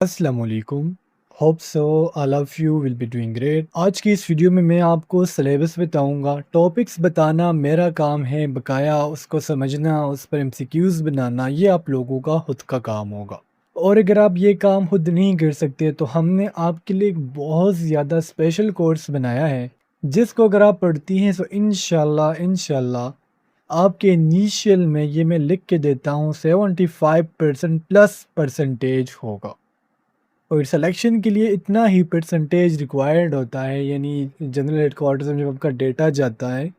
अस्सलामुअलैकुम। Hope so all of you will be doing great. आज की इस वीडियो में मैं आपको सिलेबस बताऊंगा। टॉपिक्स बताना मेरा काम है, बकाया उसको समझना, उस पर एमसीक्यूज़ बनाना ये आप लोगों का खुद का काम होगा। और अगर आप ये काम खुद नहीं कर सकते तो हमने आपके लिए एक बहुत ज़्यादा स्पेशल कोर्स बनाया है, जिसको अगर आप पढ़ती हैं तो इंशाल्लाह आपके इनिशियल में ये मैं लिख के देता हूँ 75% प्लस परसेंटेज होगा। और सिलेक्शन के लिए इतना ही परसेंटेज रिक्वायर्ड होता है, यानी जनरल हेडक्वार्टर्स में जब आपका डेटा जाता है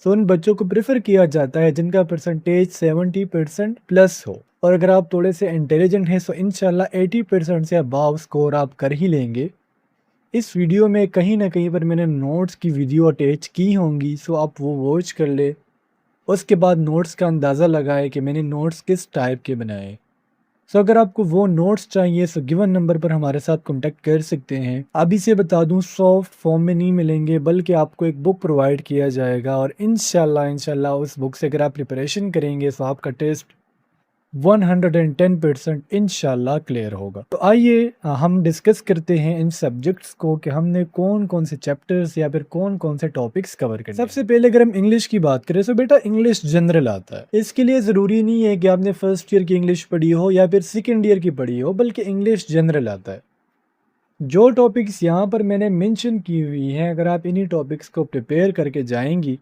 तो उन बच्चों को प्रेफर किया जाता है जिनका परसेंटेज 70% प्लस हो। और अगर आप थोड़े से इंटेलिजेंट हैं तो इंशाल्लाह 80% से अबाव स्कोर आप कर ही लेंगे। इस वीडियो में कहीं ना कहीं पर मैंने नोट्स की वीडियो अटैच की होंगी, सो आप वो वॉच कर ले। उसके बाद नोट्स का अंदाज़ा लगाए कि मैंने नोट्स किस टाइप के बनाए। सो अगर आपको वो नोट्स चाहिए तो गिवन नंबर पर हमारे साथ कांटेक्ट कर सकते हैं। अभी से बता दूं, सॉफ्ट फॉर्म में नहीं मिलेंगे बल्कि आपको एक बुक प्रोवाइड किया जाएगा, और इंशाल्लाह उस बुक से अगर आप प्रिपरेशन करेंगे तो आपका टेस्ट 110% इंशाल्लाह क्लियर होगा। तो आइए हम डिस्कस करते हैं इन सब्जेक्ट्स को कि हमने कौन कौन से चैप्टर्स या फिर कौन कौन से टॉपिक्स कवर करने हैं। सबसे पहले अगर हम इंग्लिश की बात करें तो बेटा इंग्लिश जनरल आता है। इसके लिए ज़रूरी नहीं है कि आपने फर्स्ट ईयर की इंग्लिश पढ़ी हो या फिर सेकेंड ईयर की पढ़ी हो, बल्कि इंग्लिश जनरल आता है। जो टॉपिक्स यहाँ पर मैंने मेंशन की हुई हैं, अगर आप इन्हीं टॉपिक्स को प्रिपेयर करके जाएंगी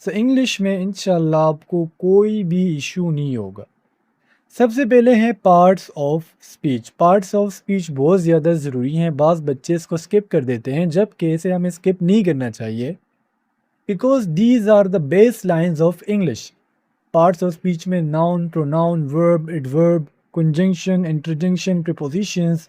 तो इंग्लिश में इंशाल्लाह आपको कोई भी इशू नहीं होगा। सबसे पहले है parts of speech. Parts of speech बहुत ज़्यादा ज़रूरी हैं। बाज़ बच्चे इसको स्किप कर देते हैं, जबकि इसे हमें स्किप नहीं करना चाहिए, because these are the base lines of English. Parts of speech में noun, pronoun, verb, adverb, conjunction, interjection, prepositions,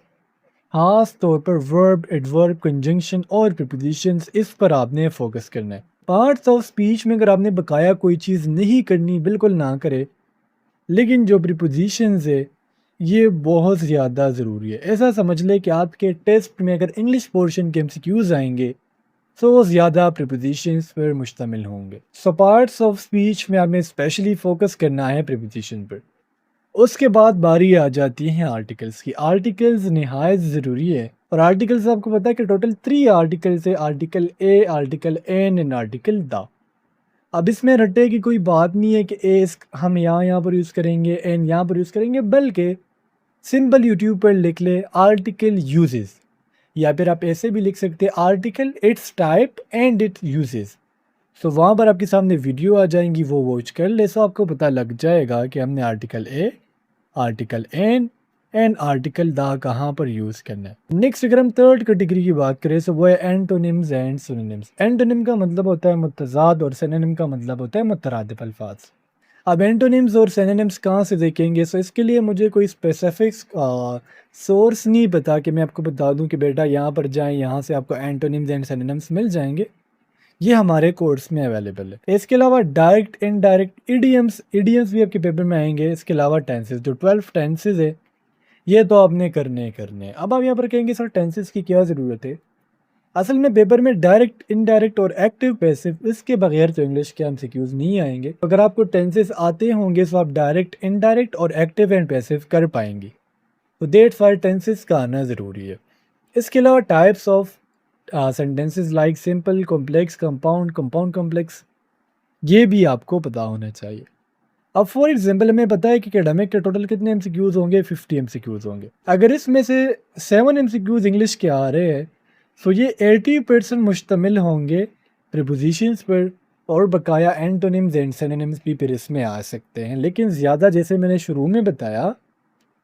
खास तौर पर वर्ब, एडवर्ब, कंजंक्शन और प्रीपोजिशंस, इस पर आपने फोकस करना है। पार्ट्स ऑफ स्पीच में अगर आपने बकाया कोई चीज़ नहीं करनी, बिल्कुल ना करे, लेकिन जो प्रीपोजिशंस है ये बहुत ज़्यादा ज़रूरी है। ऐसा समझ ले कि आपके टेस्ट में अगर इंग्लिश पोर्शन के एमसीक्यूज़ आएंगे तो वो ज़्यादा प्रीपोजिशंस पर मुश्तमिल होंगे। सो पार्ट्स ऑफ स्पीच में हमें स्पेशली फोकस करना है प्रीपोजिशन पर। उसके बाद बारी आ जाती है आर्टिकल्स की। आर्टिकल्स नहायत ज़रूरी है, और आर्टिकल्स आपको पता है कि टोटल 3 आर्टिकल्स है: article a, article an and article the. अब इसमें रट्टे की कोई बात नहीं है कि ए हम यहाँ पर यूज़ करेंगे, एन यहाँ पर यूज़ करेंगे, बल्कि सिंपल यूट्यूब पर लिख ले आर्टिकल यूजेस, या फिर आप ऐसे भी लिख सकते हैं article it's type and it uses. तो वहाँ पर आपके सामने वीडियो आ जाएंगी, वो वॉच कर ले, सो आपको पता लग जाएगा कि हमने article a, article an and article दा कहाँ पर यूज़ करना है। नेक्स्ट अगर हम थर्ड कैटेगरी की बात करें तो वो है एंटोनिम्स एंड सिनोनिम्स। एंटोनिम का मतलब होता है मुतज़ाद और सिनोनिम का मतलब होता है मुतरादिफ अल्फाज। अब एंटोनिम्स और सिनोनिम्स कहाँ से देखेंगे, सो इसके लिए मुझे कोई स्पेसिफिक सोर्स नहीं पता कि मैं आपको बता दूं कि बेटा यहाँ पर जाएं, यहाँ से आपको एंटोनिम्स एंड सिनोनिम्स मिल जाएंगे। ये हमारे कोर्स में अवेलेबल है। इसके अलावा डायरेक्ट, इनडायरेक्ट, इडियम्स, इडियम्स भी आपके पेपर में आएंगे। इसके अलावा टेंसेस, जो 12 टेंसेस है ये तो आपने करने ही करने हैं। अब आप यहाँ पर कहेंगे सर टेंसेस की क्या ज़रूरत है। असल में पेपर में डायरेक्ट, इनडायरेक्ट और एक्टिव पैसिव, इसके बगैर तो इंग्लिश के एमसीक्यूज नहीं आएंगे। अगर आपको टेंसेस आते होंगे तो आप डायरेक्ट, इनडायरेक्ट और एक्टिव एंड पैसिव कर पाएंगे। तो दैट्स व्हाई टेंसेस का आना ज़रूरी है। इसके अलावा types of sentences like simple, complex, compound, compound complex, ये भी आपको पता होना चाहिए। अब फॉर एग्जाम्पल हमें पता है कि एकेडमिक के टोटल कितने एमसीक्यूज होंगे, 50 एमसीक्यूज होंगे। अगर इसमें से 7 एमसीक्यूज इंग्लिश के आ रहे हैं तो ये 80% मुश्तमिल होंगे प्रीपोजिशंस पर, और बकाया एंटोनिम्स एंड सिनोनिम्स भी फिर इसमें आ सकते हैं। लेकिन ज़्यादा, जैसे मैंने शुरू में बताया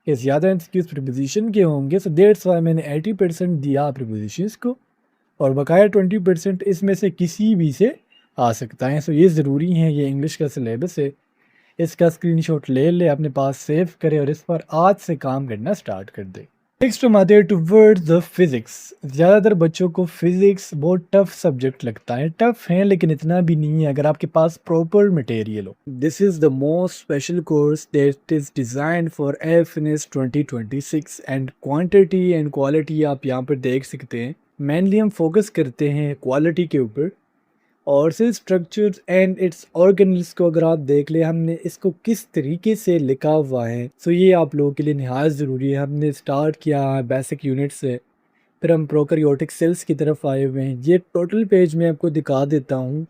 कि ज़्यादा एमसीक्यूज प्रीपोजिशन के होंगे, सो दैट्स वाई मैंने 80% दिया प्रीपोजिशंस को, और बकाया 20% इसमें से किसी भी से आ सकता है। सो ये ज़रूरी है, ये इंग्लिश का सिलेबस है, इसका स्क्रीनशॉट ले ले, अपने पास सेव करे और इस पर आज से काम करना स्टार्ट कर दे। नेक्स्ट हम आते हैं टुवर्ड्स द फिज़िक्स। ज़्यादातर बच्चों को फिज़िक्स बहुत टफ सब्जेक्ट लगता है। टफ है लेकिन इतना भी नहीं है अगर आपके पास प्रॉपर मटेरियल हो। This is the most special course that is designed for एफिनिस 2026, and quantity and quality आप यहाँ पर देख सकते हैं। मेनली हम फोकस करते हैं क्वालिटी के ऊपर, और cell structures and its organelles को अगर आप देख ले हमने इसको किस तरीके से लिखा हुआ है, तो ये आप लोगों के लिए निहायत ज़रूरी है। हमने स्टार्ट किया बेसिक यूनिट से, फिर हम प्रोकैरियोटिक सेल्स की तरफ आए हुए हैं। ये टोटल पेज मैं आपको दिखा देता हूँ।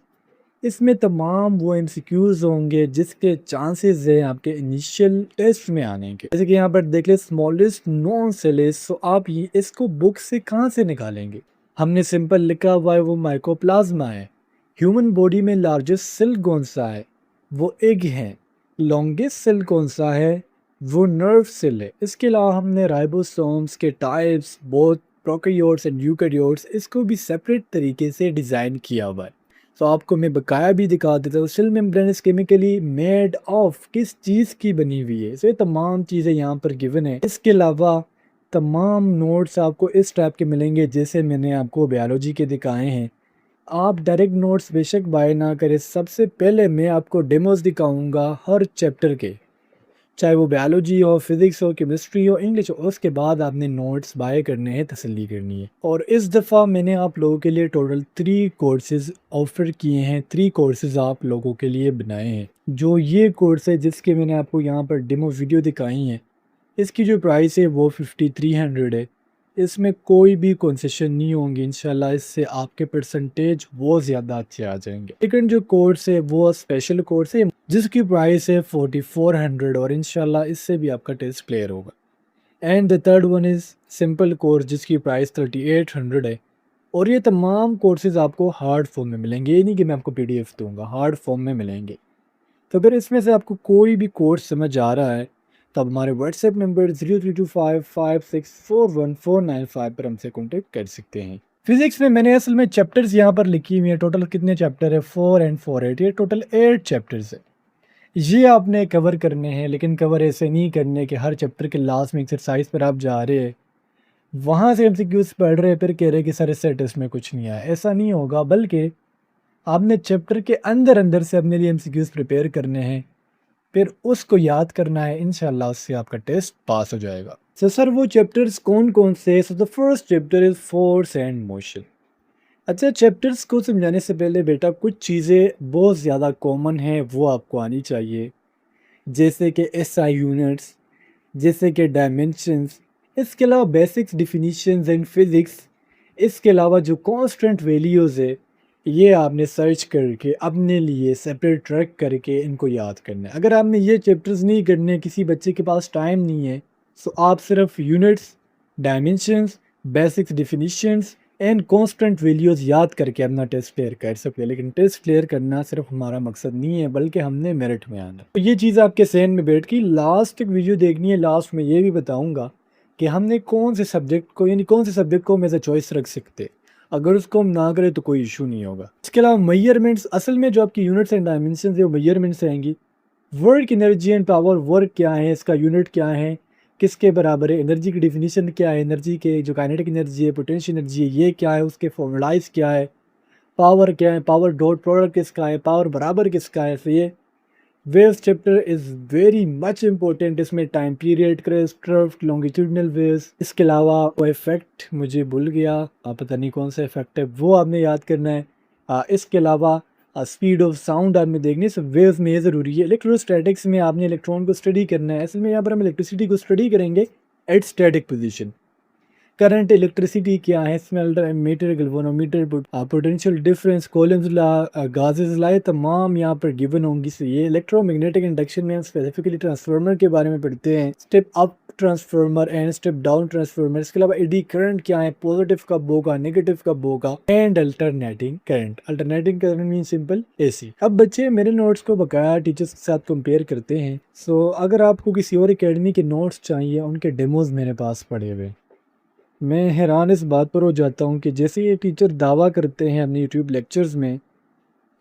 इसमें तमाम वो एमसीक्यूज़ होंगे जिसके चांसेस हैं आपके इनिशियल टेस्ट में आने के। जैसे कि यहाँ पर देख ले स्मॉलेस्ट नॉन सेलेस, तो आप ये इसको बुक से कहाँ से निकालेंगे? हमने सिंपल लिखा हुआ है वो माइकोप्लाज्मा है। ह्यूमन बॉडी में लार्जेस्ट सेल कौन सा है? वो एग है। लॉन्गेस्ट सेल कौन सा है? वो नर्व सेल है। इसके अलावा हमने राइबोसोम्स के types, both prokaryotes and eukaryotes, इसको भी सेपरेट तरीके से डिज़ाइन किया हुआ है। तो आपको मैं बकाया भी दिखा देता हूँ। Cell membrane chemically made of किस चीज़ की बनी हुई है, तो ये तमाम चीज़ें यहाँ पर गिवन है। इसके अलावा तमाम नोट्स आपको इस टाइप के मिलेंगे जैसे मैंने आपको बायोलॉजी के दिखाए हैं। आप डायरेक्ट नोट्स बेशक बाय ना करें, सबसे पहले मैं आपको डेमोस दिखाऊंगा हर चैप्टर के, चाहे वो बायोलॉजी हो, फिज़िक्स हो, केमिस्ट्री हो, इंग्लिश हो। उसके बाद आपने नोट्स बाय करने हैं, तसल्ली करनी है। और इस दफ़ा मैंने आप लोगों के लिए टोटल 3 कोर्सेज़ ऑफ़र किए हैं, 3 कोर्सेज़ आप लोगों के लिए बनाए हैं। जो ये कोर्स है जिसके मैंने आपको यहाँ पर डेमो वीडियो दिखाई हैं, इसकी जो प्राइस है वो 5300 है। इसमें कोई भी कंसेशन नहीं होंगी इंशाल्लाह, इससे आपके परसेंटेज वो ज़्यादा अच्छे आ जाएंगे। सेकंड जो कोर्स है वो स्पेशल कोर्स है जिसकी प्राइस है 4400 और इंशाल्लाह इससे भी आपका टेस्ट क्लियर होगा। And the third one is simple course जिसकी प्राइस 3800 है। और ये तमाम कोर्सेज़ आपको हार्ड फॉर्म में मिलेंगे, ये नहीं कि मैं आपको PDF दूंगा, हार्ड फॉर्म में मिलेंगे। तो अगर इसमें से आपको कोई भी कोर्स समझ आ रहा है तो आप हमारे व्हाट्सएप नंबर 0325564149 पर हमसे कॉन्टेक्ट कर सकते हैं। फिजिक्स में मैंने असल में चैप्टर्स यहाँ पर लिखी हुई है। टोटल कितने चैप्टर है? 4 एंड 4 8, ये टोटल 8 चैप्टर्स है। ये आपने कवर करने हैं, लेकिन कवर ऐसे नहीं करने कि हर चैप्टर के लास्ट में एक्सरसाइज पर आप जा रहे हैं, वहाँ से MCQs पढ़ रहे हैं, फिर कह रहे हैं कि सर इससे टेस्ट में कुछ नहीं आया। ऐसा नहीं होगा, बल्कि आपने चैप्टर के अंदर अंदर से अपने लिए MCQs प्रिपेयर करने हैं, फिर उसको याद करना है। इंशाल्लाह उससे आपका टेस्ट पास हो जाएगा। सर वो चैप्टर्स कौन कौन से? So the first chapter is force and motion. अच्छा, चैप्टर्स को समझाने से पहले बेटा कुछ चीज़ें बहुत ज़्यादा कॉमन हैं वो आपको आनी चाहिए, जैसे कि SI यूनिट्स, जैसे कि डायमेंशंस, इसके अलावा बेसिक्स डिफिनीशंस एंड फिज़िक्स। इसके अलावा जो कांस्टेंट वैल्यूज़ है ये आपने सर्च करके अपने लिए सेपरेट ट्रैक करके इनको याद करना है। अगर आपने ये चैप्टर्स नहीं करने, किसी बच्चे के पास टाइम नहीं है, तो आप सिर्फ units, dimensions, basics definitions and constant values याद करके अपना टेस्ट क्लियर कर सकते हैं। लेकिन टेस्ट क्लियर करना सिर्फ हमारा मकसद नहीं है, बल्कि हमने मेरिट में आना। तो ये चीज़ आपके सहन में बैठ की लास्ट एक वीडियो देखनी है। लास्ट में ये भी बताऊँगा कि हमने कौन से सब्जेक्ट को, यानी कौन से सब्जेक्ट को हम एज ए चॉइस रख सकते। अगर उसको हम ना करें तो कोई इशू नहीं होगा। इसके अलावा मेजरमेंट्स, असल में जो आपकी यूनिट्स एंड डायमेंशन है वो मेजरमेंट्स आएंगी। Work energy and power, work क्या है, इसका यूनिट क्या है, किसके बराबर है, एनर्जी की डिफिनीशन क्या है, एनर्जी के जो काइनेटिक एनर्जी है, पोटेंशियल एनर्जी है, ये क्या है, उसके फॉर्मूलाइज क्या है, पावर क्या है, पावर डॉट प्रोडक्ट किसका है, पावर बराबर किसका है। तो ये waves chapter is very much important. इसमें time period, crest, curve, longitudinal waves, इसके अलावा वो इफेक्ट मुझे भूल गया, पता नहीं कौन सा इफेक्ट है, वो आपने याद करना है। इसके अलावा स्पीड ऑफ साउंड आपने देखनी है। सब वेव्स में ये ज़रूरी है। इलेक्ट्रोस्टैटिक्स में आपने इलेक्ट्रॉन को स्टडी करना है। असल में यहाँ पर हम इलेक्ट्रिसिटी को स्टडी करेंगे at static position. Current, electricity क्या है, smelter, ammeter, galvanometer, potential difference, Coulomb's law, Gauss's law, तमाम यहाँ पर गिवन होंगी। से ये इलेक्ट्रोमैग्नेटिक इंडक्शन में हम स्पेसिफिकली ट्रांसफार्मर के बारे में पढ़ते हैं, step up transformer and step down transformer. इसके अलावा एडी करंट क्या है, पॉजिटिव कब होगा, नेगेटिव कब होगा, and alternating current. Alternating current mean simple AC। अब बच्चे मेरे नोट्स को बकाया टीचर्स के साथ कंपेयर करते हैं। सो अगर आपको किसी और एकेडमी के नोट्स चाहिए, उनके डेमोज मेरे पास पड़े हुए। मैं हैरान इस बात पर हो जाता हूँ कि जैसे ये टीचर दावा करते हैं अपने यूट्यूब लेक्चर्स में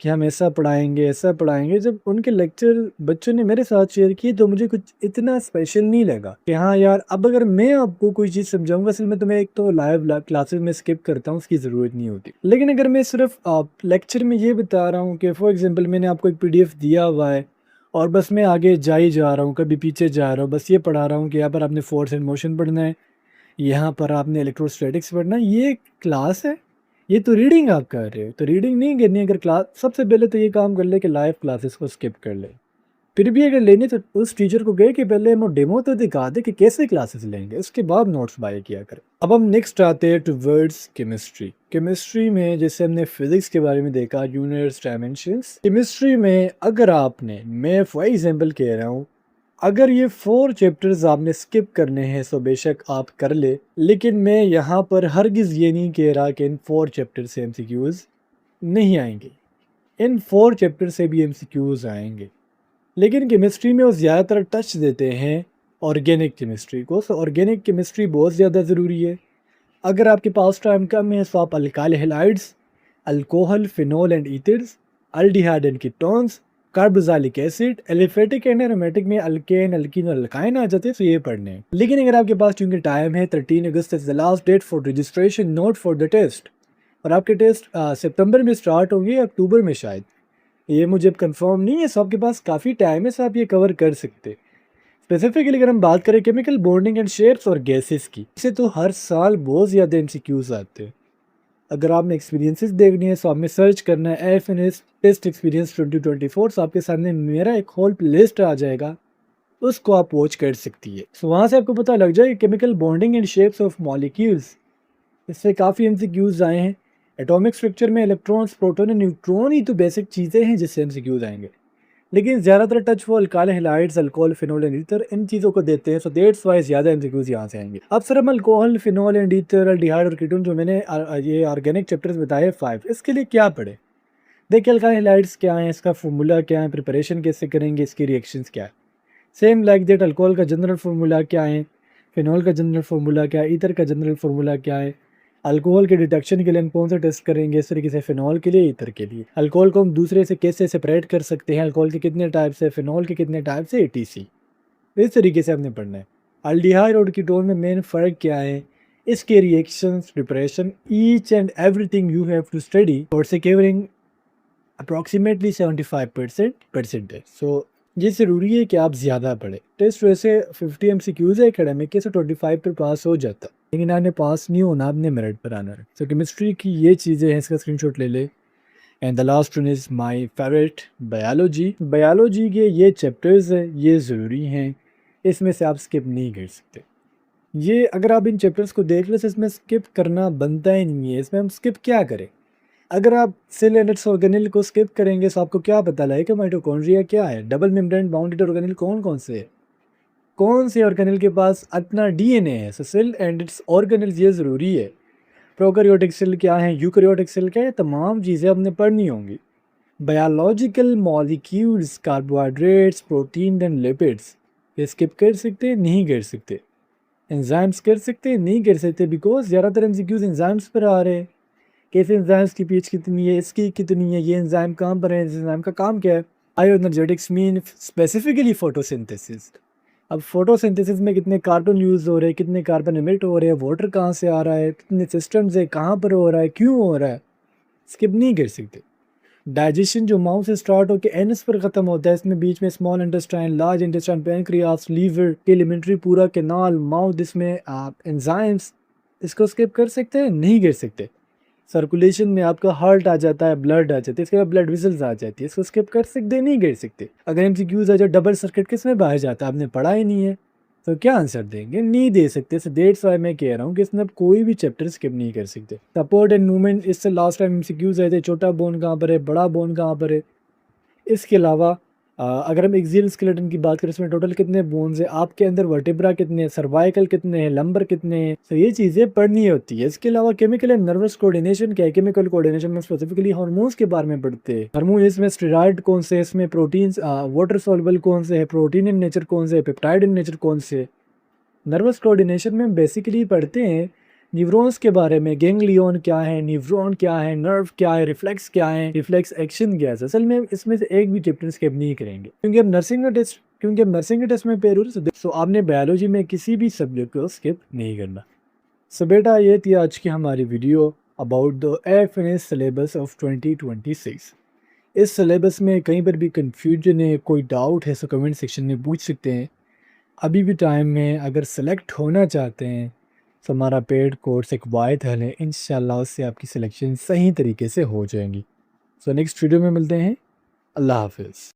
कि हम ऐसा पढ़ाएंगे ऐसा पढ़ाएंगे, जब उनके लेक्चर बच्चों ने मेरे साथ शेयर किए तो मुझे कुछ इतना स्पेशल नहीं लगा कि हाँ यार, अब अगर मैं आपको कोई चीज़ समझाऊंगा, असल में तो मैं एक तो लाइव क्लासेस में स्किप करता हूँ, उसकी ज़रूरत नहीं होती। लेकिन अगर मैं सिर्फ लेक्चर में ये बता रहा हूँ कि फॉर एग्जाम्पल मैंने आपको एक PDF दिया हुआ है और बस मैं आगे जा ही जा रहा हूँ, कभी पीछे जा रहा हूँ, बस ये पढ़ा रहा हूँ कि यहाँ पर आपने फोर्स एंड मोशन पढ़ना है, यहाँ पर आपने इलेक्ट्रोस्टैटिक्स पढ़ना है, ये क्लास है, ये तो रीडिंग आप कर रहे हो, तो रीडिंग नहीं करनी है। अगर क्लास, सबसे पहले तो ये काम कर ले कि लाइव क्लासेस को स्किप कर ले। फिर भी अगर लेनी तो उस टीचर को कहे कि पहले हमें डेमो तो दिखा दे कि कैसे क्लासेस लेंगे, उसके बाद नोट्स बाय किया करें। अब हम नेक्स्ट आते हैं टुवर्ड्स केमिस्ट्री। केमिस्ट्री में जैसे हमने फिजिक्स के बारे में देखा, यूनिट्स, डायमेंशंस, केमिस्ट्री में अगर आपने, मैं फॉर एग्जांपल कह रहा हूँ, अगर ये 4 चैप्टर्स आपने स्किप करने हैं तो बेशक आप कर ले, लेकिन मैं यहाँ पर हरगिज़ ये नहीं कह रहा कि इन 4 चैप्टर से एमसीक्यूज़ नहीं आएंगे। इन 4 चैप्टर से भी एमसीक्यूज़ आएंगे, लेकिन केमिस्ट्री में वो ज़्यादातर टच देते हैं ऑर्गेनिक केमिस्ट्री को। तो ऑर्गेनिक केमिस्ट्री बहुत ज़्यादा ज़रूरी है। अगर आपके पास टाइम कम है तो आप alkyl halides, alcohol, phenol and ethers, aldehyde and ketones, carboxylic acid, aliphatic and aromatic में अल्केन, अल्कीन और अल्काइन आ जाते हैं, तो ये पढ़ने हैं। लेकिन अगर आपके पास चूंकि टाइम है, 13 August is the last date for registration note for the test, और आपके टेस्ट सितंबर में स्टार्ट होंगे, अक्टूबर में शायद, ये मुझे अब कंफर्म नहीं है। सो आपके पास काफ़ी टाइम है, सो आप ये कवर कर सकते। स्पेसिफिकली अगर हम बात करें केमिकल बॉन्डिंग एंड शेप्स और गैसेस की, इसे तो हर साल बहुत ज़्यादा एमसीक्यूज आते हैं। अगर आपने एक्सपीरियंसेस देखनी है तो आपने सर्च करना है एफएनएस टेस्ट एक्सपीरियंस 2024, तो आपके सामने मेरा एक होल लिस्ट आ जाएगा, उसको आप वॉच कर सकती है। सो वहाँ से आपको पता लग जाए chemical bonding and shapes of molecules, इससे काफ़ी एमसीक्यूज आए हैं। एटॉमिक स्ट्रक्चर में इलेक्ट्रॉन्स, प्रोटॉन एंड न्यूट्रॉन ही तो बेसिक चीज़ें हैं जिससे एमसीक्यूज आएंगे, लेकिन ज़्यादातर टच वो alkyl halides, alcohol, phenol and ether, इन चीज़ों को देते हैं। सो दैट्स वाई ज़्यादा एमसीक्यूज यहाँ से आएंगे। अब सर हम alcohol, phenol and ether, aldehyde और कीटोन जो मैंने ये ऑर्गेनिक चैप्टर्स बताए 5, इसके लिए क्या पढ़े? देखिए अल्काइल हैलाइड्स क्या है, इसका फॉर्मूला क्या है, प्रिपरेशन कैसे करेंगे, इसकी रिएक्शंस क्या है। सेम लाइक दैट अल्कोहल का जनरल फार्मूला क्या है, फिनॉल का जनरल फार्मूला क्या है, ईथर का जनरल फार्मूला क्या है। अल्कोहल के डिटेक्शन के लिए हम कौन सा टेस्ट करेंगे, इस तरीके से फिनॉल के लिए, ईथर के लिए। अल्कोहल को हम दूसरे से कैसे सेपरेट कर सकते हैं, अल्कोहल के कितने टाइप्स है, फिनॉल के कितने टाइप्स है, एटीसी। इस तरीके से हमने पढ़ना है। अल्डिहाइड और कीटोन में मेन फ़र्क क्या है, इसके reactions, preparation, each and everything you have to study for securing approximately 75% percentage. सो ये ज़रूरी है कि आप ज़्यादा पढ़ें। टेस्ट वैसे 50 एमसीक्यूज़ है एकेडमिक के, सो 25 पे पास हो जाता, लेकिन आपने पास नहीं होना, आपने मेरिट पर आना है। सो केमिस्ट्री की ये चीज़ें हैं, इसका स्क्रीनशॉट ले ले। And the last one is my favourite, biology. Biology के ये चैप्टर्स हैं, ये ज़रूरी हैं, इसमें से आप स्किप नहीं कर सकते। ये अगर आप इन चैप्टर्स को देख लें तो इसमें स्किप करना बनता ही नहीं है। इसमें हम स्किप क्या करें? अगर आप सेल एंड ऑर्गेनेल को स्किप करेंगे तो आपको क्या पता लगे कि माइटोकॉन्ड्रिया क्या है, डबल मेम्ब्रेन बाउंडेड ऑर्गेनेल कौन कौन से है, कौन से ऑर्गेनेल के पास अपना डीएनए है। सो सेल एंड इट्स ऑर्गेनेल्स ये ज़रूरी है। प्रोकैरियोटिक सेल क्या है, यूकैरियोटिक सेल क्या है, तमाम चीज़ें हमने पढ़नी होंगी। Biological molecules, carbohydrates, protein and lipids, ये स्किप कर सकते हैं, नहीं कर सकते। एंजाइम्स कर सकते हैं, नहीं कर सकते, बिकॉज ज़्यादातर एमसीक्यूज एंजाइम्स पर आ रहे हैं। कैसे एंजाइम्स की पीएच कितनी है, इसकी कितनी है, ये एंजाइम कहाँ पर है, इस एंजाइम का काम क्या है। Bioenergetics mean specifically photosynthesis. अब फोटोसिंथेसिस में कितने कार्बन यूज़ हो रहे हैं, कितने कार्बन एमिट हो रहे हैं, वाटर कहाँ से आ रहा है, कितने सिस्टम्स है, कहाँ पर हो रहा है, क्यों हो रहा है, स्किप नहीं कर सकते। डाइजेशन जो माउथ से स्टार्ट होकर एनस पर ख़त्म होता है, इसमें बीच में small intestine, large intestine, pancreas, liver, alimentary, पूरा कैनाल, माउथ, इसमें आप एंजाइम्स, इसको स्किप कर सकते हैं, नहीं कर सकते। सर्कुलेशन में आपका हार्ट आ जाता है, ब्लड आ जाती है, इसके बाद ब्लड विजल्स आ जाती है, इसको स्किप कर सकते, नहीं कर सकते। अगर एमसीक्यूज आ जाए डबल सर्किट किस में बाहर जाता है, आपने पढ़ा ही नहीं है, तो क्या आंसर देंगे, नहीं दे सकते। सो डेट्स वाई मैं कह रहा हूँ कि इसमें आप कोई भी चैप्टर स्किप नहीं कर सकते। सपोर्ट एंड मूवमेंट, इससे लास्ट टाइम एमसीक्यूज आए थे, छोटा बोन कहाँ पर है, बड़ा बोन कहाँ पर है। इसके अलावा अगर हम एक्सियल स्केलेटन की बात करें, इसमें टोटल कितने बोन्स हैं, आपके अंदर वर्टिब्रा कितने हैं, सर्वाइकल कितने हैं, लंबर कितने हैं, तो ये चीज़ें पढ़नी होती है। इसके अलावा केमिकल एंड नर्वस कोऑर्डिनेशन क्या है, केमिकल कोऑर्डिनेशन में स्पेसिफिकली हार्मोन्स के बारे में पढ़ते हैं। हार्मोन इसमें स्टेरॉइड कौन से, इसमें प्रोटीन्स वाटर सॉल्युबल कौन से है, प्रोटीन इन नेचर कौन से है, पेप्टाइड इन नेचर कौन से है। नर्वस कोऑर्डिनेशन में बेसिकली पढ़ते हैं न्यूरॉन्स के बारे में, गैंग्लियन क्या है, न्यूरॉन क्या है, नर्व क्या है, रिफ्लेक्स क्या है, रिफ्लेक्स एक्शन क्या है। असल में इसमें से एक भी चैप्टर स्किप नहीं करेंगे, क्योंकि अब नर्सिंग का टेस्ट में पेयर हो रहा है, सो आपने बायोलॉजी में किसी भी सब्जेक्ट को स्किप नहीं करना। सो बेटा ये थी आज की हमारी video about the FNS syllabus of 2026। इस सिलेबस में कहीं पर भी कंफ्यूजन है, कोई डाउट है, सो कमेंट सेक्शन में पूछ सकते हैं। अभी भी टाइम में, अगर सेलेक्ट होना चाहते हैं सो हमारा पेड कोर्स एक वाइड हल है, इंशाल्लाह उससे आपकी सिलेक्शन सही तरीके से हो जाएंगी। सो नेक्स्ट वीडियो में मिलते हैं। अल्लाह हाफिज़।